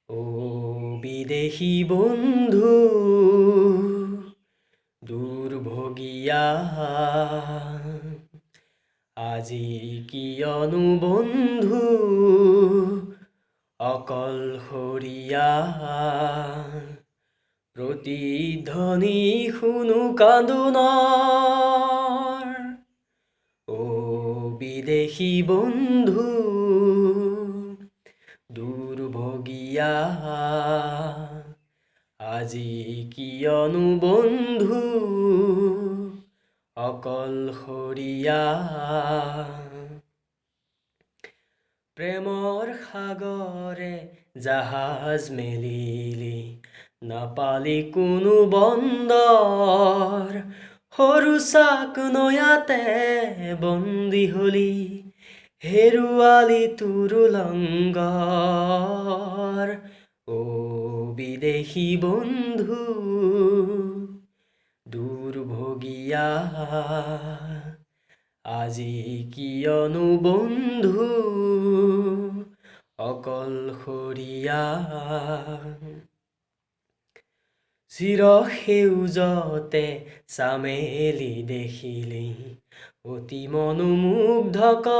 ও বিদেশী বন্ধু দুৰ্ভগিয়া আজি কিয়নো বন্ধু অকলশৰীয়া প্ৰতিধ্বনি শুনো কান্দোনৰ ও বিদেশী বন্ধু দুৰ্ভগিয়া আজি কিয়নো বন্ধু অকলশৰীয়া প্ৰেমৰ সাগৰে জাহাজ মেলিলি নাপালি কোনো বন্দৰ সৰু চাক নৈয়াতে বন্দী হলি হেৰুৱালি তোৰ লংগৰ ও বিদেশী বন্ধু দুৰ্ভগিয়া আজি কিয়নো বন্ধু অকলশৰীয়া চিৰসেউজতে চামেলি দেখিলি অতি মনোমুগ্ধকৰ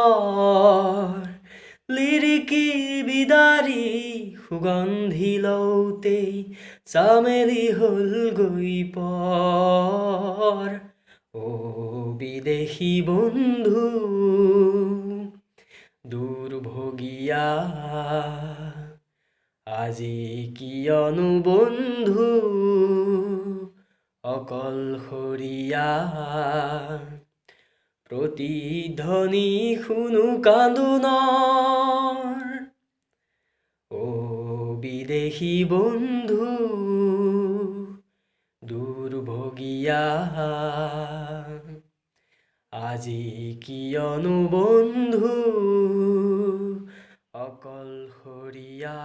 লিৰিকি বিদাৰি সুগন্ধি লওঁতেই চামেলি হ'ল গৈ পৰ ও বিদেশী বন্ধু দুৰ্ভগিয়া আজি কিয়নো বন্ধু অকলশৰীয়া প্ৰতিধ্বনি শুনো কান্দোনৰ ও বিদেশী বন্ধু দুৰ্ভগিয়া আজি কিয়নো বন্ধু অকলশৰীয়া